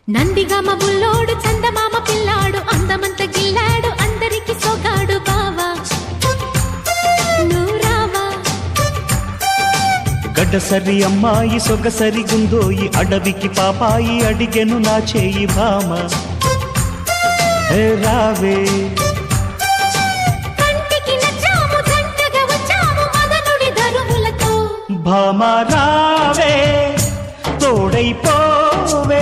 నందిగామ బుల్లోడు చందమామ పిల్లాడు అందమంత గిల్లాడు అందరికి సోగాడు బావా నూరావా గడ్డసరి అమ్మాయి సొగసరి గుందోయి అడవికి పాపాయి అడిగెను నా చేయి భామ రావే కంటికి నచ్చాము జంటగా వచ్చాము మదనుడి దరువులతో భామ రావే తోడైపోవే